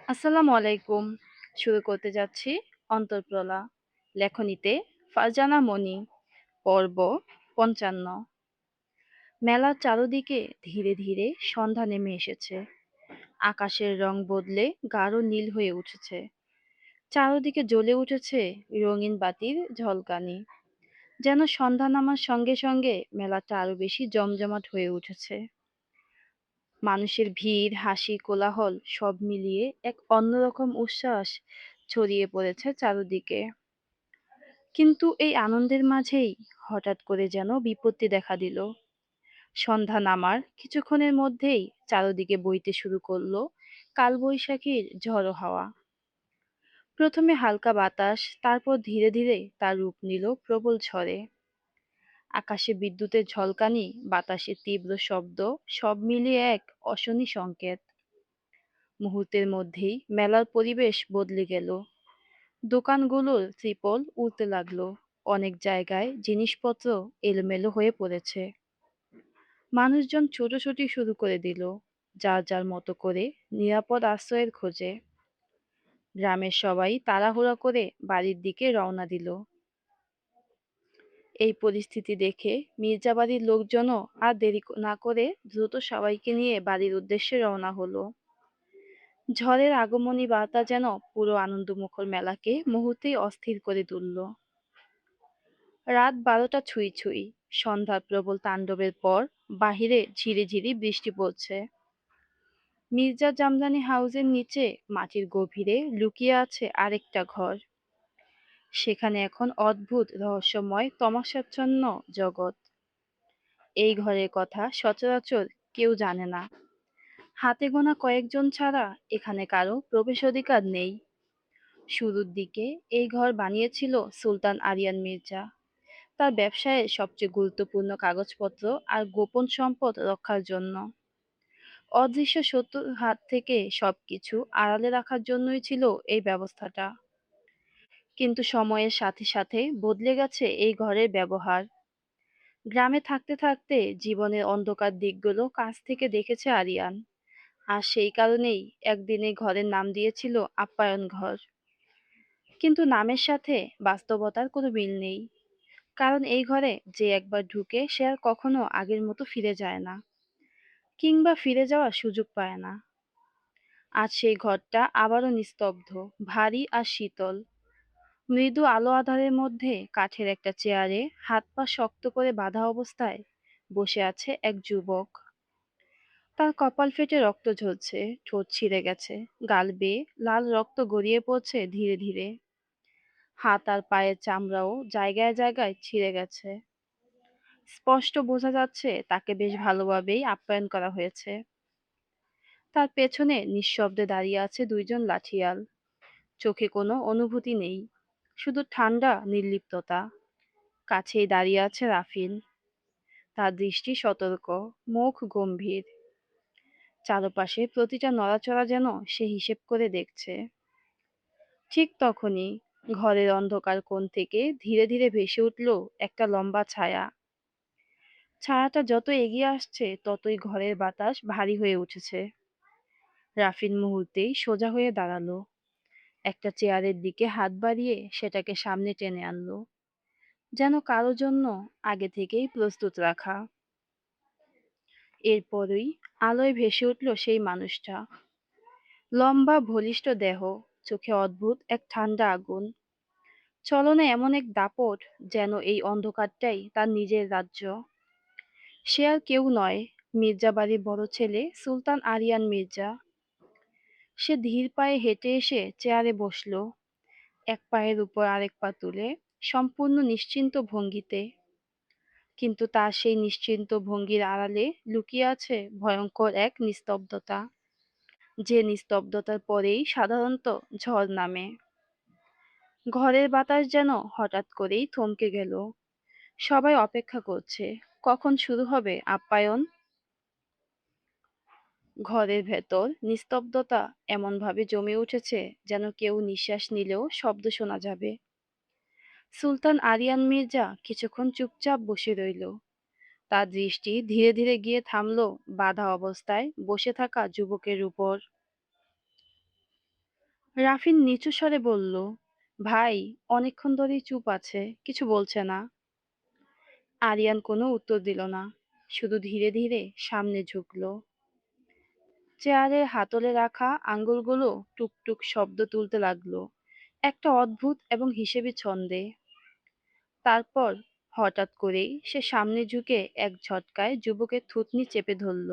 আসসালামু আলাইকুম। শুরু করতে যাচ্ছি অন্তঃপ্রলা। লেখনীতে ফারজানা মনি। পর্ব ৫৫। মেলার চারদিকে ধীরে ধীরে সন্ধ্যা নেমে এসেছে। আকাশের রং বদলে গাঢ় নীল হয়ে উঠেছে। চারদিকে জ্বলে উঠেছে রঙিন বাতির ঝলকানি। যেন সন্ধ্যা নামার সঙ্গে সঙ্গে মেলাটা আরো বেশি জমজমাট হয়ে উঠেছে। মানুষের ভিড়, হাসি, কোলাহল সব মিলিয়ে এক অন্যরকম উচ্ছ্বাস ছড়িয়ে পড়েছে চারদিকে। কিন্তু এই আনন্দের মাঝেই হঠাৎ করে যেন বিপত্তি দেখা দিল। সন্ধ্যা নামার কিছুক্ষণের মধ্যেই চারদিকে বইতে শুরু করলো কালবৈশাখীর ঝড়ো হাওয়া। প্রথমে হালকা বাতাস, তারপর ধীরে ধীরে তার রূপ নিল প্রবল ঝড়ে। আকাশে বিদ্যুতের ঝলকানি, বাতাসে তীব্র শব্দ, সব মিলিয়ে এক অশনি সংকেত। মুহূর্তের মধ্যেই মেলার পরিবেশ বদলে গেল। দোকানগুলোর ত্রিপল উড়তে লাগলো। অনেক জায়গায় জিনিসপত্র এলোমেলো হয়ে পড়েছে। মানুষজন ছোটাছুটি শুরু করে দিল, যার যার মতো করে নিরাপদ আশ্রয়ের খোঁজে। গ্রামের সবাই তাড়াহুড়া করে বাড়ির দিকে রওনা দিল। এই পরিস্থিতি দেখে মির্জাবাড়ির লোকজনও আর দেরি না করে দ্রুত সবাইকে নিয়ে বাড়ির উদ্দেশ্যে রওনা হলো। ঝড়ের আগমনী বার্তা যেন পুরো আনন্দমুখর মেলাকে মুহূর্তেই অস্থির করে তুলল। রাত ১২টা ছুঁই ছুঁই। সন্ধ্যার প্রবল তাণ্ডবের পর বাহিরে ঝিরিঝিরি বৃষ্টি পড়ছে। মির্জা জামদানি হাউসের নিচে মাটির গভীরে লুকিয়ে আছে আরেকটা ঘর। সেখানে এখন অদ্ভুত রহস্যময় তমসাচ্ছন্ন জগৎ। এই ঘরের কথা সচরাচর কেউ জানে না। হাতে গোনা কয়েকজন ছাড়া এখানে কারো প্রবেশ অধিকার নেই। শুরুর দিকে এই ঘর বানিয়েছিল সুলতান আরিয়ান মির্জা, তার ব্যবসায়ের সবচেয়ে গুরুত্বপূর্ণ কাগজপত্র আর গোপন সম্পদ রক্ষার জন্য। অদৃশ্য শত্রুর হাত থেকে সবকিছু আড়ালে রাখার জন্যই ছিল এই ব্যবস্থাটা। কিন্তু সময়ের সাথে সাথে বদলে গেছে এই ঘরের ব্যবহার। গ্রামে থাকতে থাকতে জীবনের অন্ধকার দিকগুলো কাছ থেকে দেখেছে আরিয়ান। আর সেই কারণেই একদিন এই ঘরের নাম দিয়েছিল আপ্যায়ন ঘর। কিন্তু নামের সাথে বাস্তবতার কোনো মিল নেই। কারণ এই ঘরে যে একবার ঢুকে সে আর কখনো আগের মতো ফিরে যায় না, কিংবা ফিরে যাওয়ার সুযোগ পায় না। আজ সেই ঘরটা আবারও নিস্তব্ধ, ভারী আর শীতল। মৃদু আলো আঁধারের মধ্যে কাঠের একটা চেয়ারে হাত পা শক্ত করে বাঁধা অবস্থায় বসে আছে এক যুবক। তার কপাল ফেটে রক্ত ঝরছে, ঠোঁট ছিঁড়ে গেছে, গাল বেয়ে লাল রক্ত গড়িয়ে পড়ছে ধীরে ধীরে। হাত আর পায়ের চামড়াও জায়গায় জায়গায় ছিঁড়ে গেছে। স্পষ্ট বোঝা যাচ্ছে তাকে বেশ ভালোভাবেই আপ্যায়ন করা হয়েছে। তার পেছনে নিঃশব্দে দাঁড়িয়ে আছে দুইজন লাঠিয়াল। চোখে কোনো অনুভূতি নেই, শুধু ঠান্ডা নির্লিপ্ততা। কাছেই দাঁড়িয়ে আছে রাফিন। তার দৃষ্টি সতর্ক, মুখ গম্ভীর। চারপাশে প্রতিটা নড়াচড়া যেন সে হিসেব করে দেখছে। ঠিক তখনই ঘরের অন্ধকার কোণ থেকে ধীরে ধীরে ভেসে উঠল একটা লম্বা ছায়া। ছায়াটা যত এগিয়ে আসছে ততই ঘরের বাতাস ভারী হয়ে উঠেছে। রাফিন মুহূর্তেই সোজা হয়ে দাঁড়ালো। একটা চেয়ারের দিকে হাত বাড়িয়ে সেটাকে সামনে টেনে আনলো, যেন কারো জন্য আগে থেকেই প্রস্তুত রাখা। এরপরই আলোয় ভেসে উঠল সেই মানুষটা। লম্বা বলিষ্ঠ দেহ, চোখে অদ্ভুত এক ঠান্ডা আগুন, চলনে এমন এক দাপট যেন এই অন্ধকারটাই তার নিজের রাজ্য। সে আর কেউ নয়, মির্জা বাড়ির বড় ছেলে সুলতান আরিয়ান মির্জা। সে ধীর পায়ে হেঁটে এসে চেয়ারে বসলো, এক পায়ের উপর আরেক পা তুলে, সম্পূর্ণ নিশ্চিন্ত ভঙ্গিতে। কিন্তু তার সেই নিশ্চিন্ত ভঙ্গির আড়ালে লুকিয়ে আছে ভয়ঙ্কর এক নিস্তব্ধতা, যে নিস্তব্ধতার পরেই সাধারণত ঝড় নামে। ঘরের বাতাস যেন হঠাৎ করেই থমকে গেল। সবাই অপেক্ষা করছে কখন শুরু হবে আপ্যায়ন। ঘরের ভেতর নিস্তব্ধতা এমনভাবে জমে উঠেছে যেন কেউ নিঃশ্বাস নিলেও শব্দ শোনা যাবে। সুলতান আরিয়ান মির্জা কিছুক্ষণ চুপচাপ বসে রইল। তার দৃষ্টি ধীরে ধীরে গিয়ে থামল বাঁধা অবস্থায় বসে থাকা যুবকের উপর। রাফিন নিচু স্বরে বলল, ভাই, অনেকক্ষণ ধরেই চুপ আছে, কিছু বলছে না। আরিয়ান কোনো উত্তর দিল না, শুধু ধীরে ধীরে সামনে ঝুঁকলো। চেয়ারের হাতলে রাখা আঙ্গুলগুলো টুকটুক শব্দ তুলতে লাগলো, একটা অদ্ভুত এবং হিসেবি ছন্দে। তারপর হঠাৎ করেই সে সামনে ঝুঁকে এক ঝটকায় যুবকের থুতনি চেপে ধরল।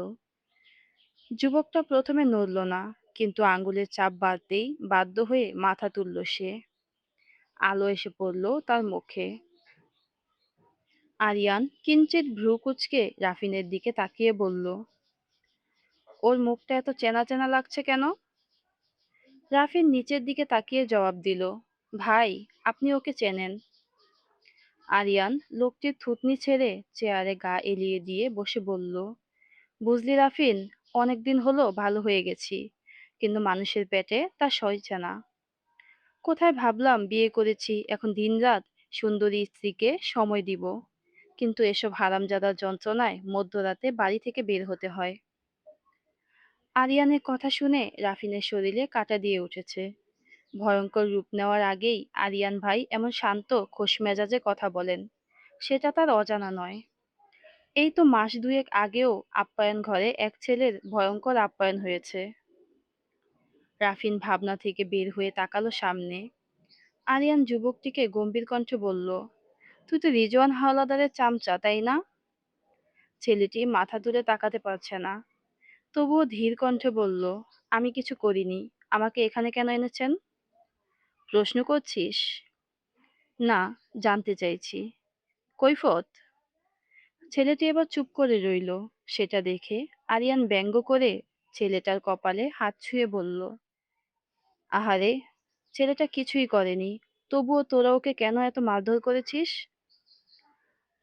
যুবকটা প্রথমে নড়ল না, কিন্তু আঙ্গুলের চাপ বাড়তেই বাধ্য হয়ে মাথা তুলল সে। আলো এসে পড়ল তার মুখে। আরিয়ান কিঞ্চিত ভ্রু কুঁচকে রাফিনের দিকে তাকিয়ে বলল, ওর মুখটা এত চেনা চেনা লাগছে কেন? রাফিন নিচের দিকে তাকিয়ে জবাব দিল, ভাই, আপনি ওকে চেনেন। আরিয়ান লোকটির থুতনি ছেড়ে চেয়ারে গা এলিয়ে দিয়ে বসে বলল, বুঝলি রাফিন, অনেকদিন হলো ভালো হয়ে গেছি, কিন্তু মানুষের পেটে তা সইছে না। কোথায় ভাবলাম বিয়ে করেছি, এখন দিনরাত সুন্দরী স্ত্রীকে সময় দিব, কিন্তু এসব হারামজাদার যন্ত্রণায় মধ্যরাতে বাড়ি থেকে বের হতে হয়। আরিয়ানের কথা শুনে রাফিনের শরীরে কাঁটা দিয়ে উঠেছে। ভয়ঙ্কর রূপ নেওয়ার আগেই আরিয়ান ভাই এমন শান্ত খোশ মেজাজে কথা বলেন, সেটা তার অজানা নয়। এই তো মাস দুয়েক আগেও আপ্যায়ন ঘরে এক ছেলের ভয়ঙ্কর আপ্যায়ন হয়েছে। রাফিন ভাবনা থেকে বের হয়ে তাকালো সামনে। আরিয়ান যুবকটিকে গম্ভীর কণ্ঠে বলল, তুই তো রিজওয়ান হাওলাদারের চামচা, তাই না? ছেলেটি মাথা তুলে তাকাতে পারছে না, তবুও ধীর কণ্ঠে বলল, আমি কিছু করিনি। আমাকে এখানে কেন এনেছেন? প্রশ্ন করছিস? না, জানতে চাইছি। কৈফত? ছেলেটি এবার চুপ করে রইল। সেটা দেখে আরিয়ান ব্যঙ্গ করে ছেলেটার কপালে হাত ছুঁয়ে বলল, আহারে, ছেলেটা কিছুই করেনি, তবুও তোরা ওকে কেন এত মারধর করেছিস?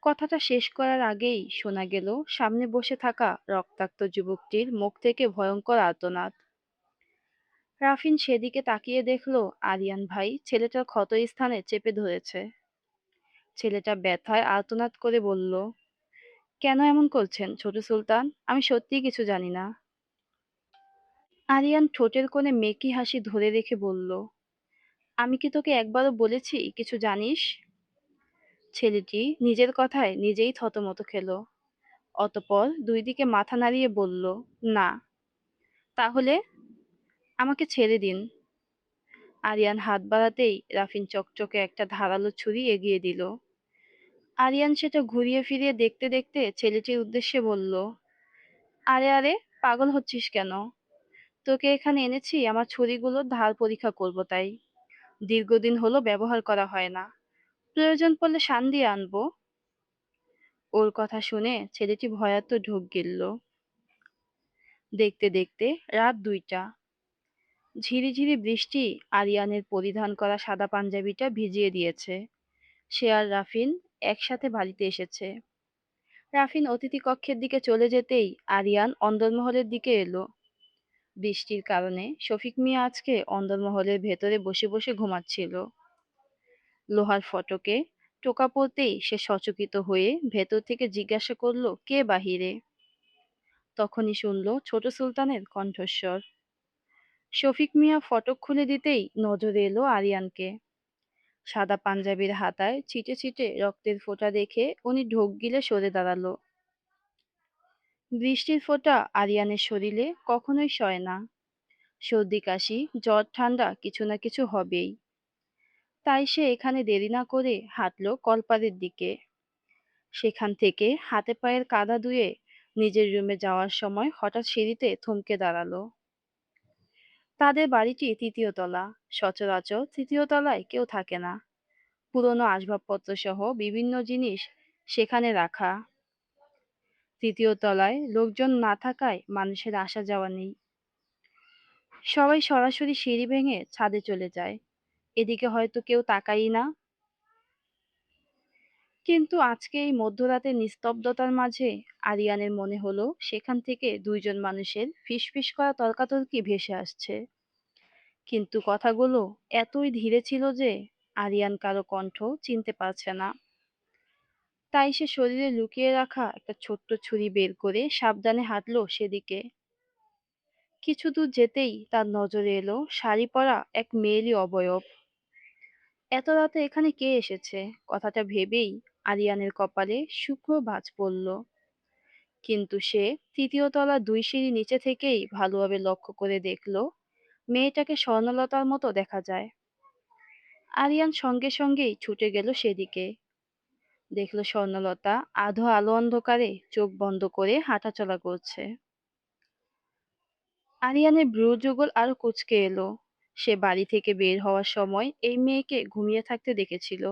কথাটা শেষ করার আগেই শোনা গেল সামনে বসে থাকা রক্তাক্ত যুবকটির মুখ থেকে ভয়ঙ্কর আর্তনাদ। রাফিন সেদিকে তাকিয়ে দেখল আরিয়ান ভাই ছেলেটার ক্ষতস্থানে চেপে ধরেছে। ছেলেটা ব্যথায় আর্তনাদ করে বলল, কেন এমন করছেন ছোট সুলতান? আমি সত্যিই কিছু জানি না। আরিয়ান ঠোঁটের কোণে মেকি হাসি ধরে রেখে বলল, আমি কি তোকে একবারও বলেছি কিছু জানিস? ছেলেটি নিজের কথায় নিজেই থতমত খেল। অতঃপর দুই দিকে মাথা নাড়িয়ে বলল, না। তাহলে আমাকে ছেড়ে দিন। আরিয়ান হাত বাড়াতেই রাফিন চকচকে একটা ধারালো ছুরি এগিয়ে দিল। আরিয়ান সেটা ঘুরিয়ে ফিরিয়ে দেখতে দেখতে ছেলেটির উদ্দেশ্যে বলল, আরে আরে, পাগল হচ্ছিস কেন? তোকে এখানে এনেছি আমার ছুরিগুলোর ধার পরীক্ষা করব তাই। দীর্ঘদিন হলো ব্যবহার করা হয় না, প্রয়োজন পড়লে শান দিয়ে আনবো। ওর কথা শুনে ছেলেটি ভয়ার্ত ঢোক গিলল। দেখতে দেখতে রাত 2টা। ঝিরিঝিরি বৃষ্টি আরিয়ানের পরিধান করা সাদা পাঞ্জাবিটা ভিজিয়ে দিয়েছে। সে আর রাফিন একসাথে বাড়িতে এসেছে। রাফিন অতিথি কক্ষের দিকে চলে যেতেই আরিয়ান অন্দরমহলের দিকে এলো। বৃষ্টির কারণে শফিক মিয়া আজকে অন্দরমহলের ভেতরে বসে বসে ঘুমাচ্ছিল। লোহার ফটকে টোকা পড়তেই সে সচকিত হয়ে ভেতর থেকে জিজ্ঞাসা করলো, কে বাহিরে? তখনই শুনল ছোট সুলতানের কণ্ঠস্বর। শফিক মিয়া ফটক খুলে দিতেই নজরে এলো আরিয়ানকে। সাদা পাঞ্জাবির হাতায় ছিটে ছিটে রক্তের ফোঁটা দেখে উনি ঢোক গিলে সরে দাঁড়ালো। বৃষ্টির ফোঁটা আরিয়ানের শরীরে কখনোই সয় না। সর্দি কাশি জ্বর ঠান্ডা কিছু না কিছু হবেই। তাই সে এখানে দেরি না করে হাঁটলো কলপারের দিকে। সেখান থেকে হাতে পায়ের কাদা ধুয়ে নিজের রুমে যাওয়ার সময় হঠাৎ সিঁড়িতে থমকে দাঁড়ালো। তাদের বাড়িটি 3য় তলা। সচরাচর 3য় তলায় কেউ থাকে না। পুরনো আসবাবপত্র সহ বিভিন্ন জিনিস সেখানে রাখা। 3য় তলায় লোকজন না থাকায় মানুষের আসা যাওয়া নেই। সবাই সরাসরি সিঁড়ি ভেঙে ছাদে চলে যায়। এদিকে হয়তো কেউ তাকায়ই না। কিন্তু আজকে এই মধ্যরাতের নিস্তব্ধতার মাঝে আরিয়ানের মনে হলো সেখান থেকে দুইজন মানুষের ফিসফিস করা তর্কাতর্কি ভেসে আসছে। কিন্তু কথাগুলো এতই ধীরে ছিল যে আরিয়ান কারো কণ্ঠ চিনতে পারছে না। তাই সে শরীরে লুকিয়ে রাখা একটা ছোট্ট ছুরি বের করে সাবধানে হাঁটলো সেদিকে। কিছু দূর যেতেই তার নজরে এলো শাড়ি পরা এক মেয়েলি অবয়ব। এত রাতে এখানে কে এসেছে? কথাটা ভেবেই আরিয়ানের কপালে শুকনো ভাঁজ পড়ল। কিন্তু সে তৃতীয় তলার ২ সিঁড়ি নিচে থেকেই ভালোভাবে লক্ষ্য করে দেখল মেয়েটাকে স্বর্ণলতার মতো দেখা যায়। আরিয়ান সঙ্গে সঙ্গেই ছুটে গেল সেদিকে। দেখল স্বর্ণলতা আধো আলো অন্ধকারে চোখ বন্ধ করে হাঁটাচলা করছে। আরিয়ানের ভ্রুযুগল আরো কুঁচকে এলো। সে বাড়ি থেকে বের হওয়ার সময় এই মেয়েকে ঘুমিয়ে থাকতে দেখেছিল।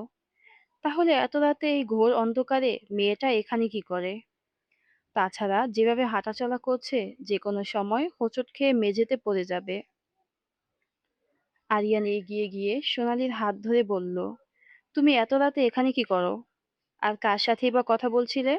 তাহলে এত রাতে এই ঘোর অন্ধকারে মেয়েটা এখানে কি করে? তাছাড়া যেভাবে হাঁটাচলা করছে যেকোনো সময় হোঁচট খেয়ে মেঝেতে পড়ে যাবে। আরিয়ান এগিয়ে গিয়ে সোনালীর হাত ধরে বলল, তুমি এত রাতে এখানে কি করো? আর কার সাথেই বা কথা বলছিলে?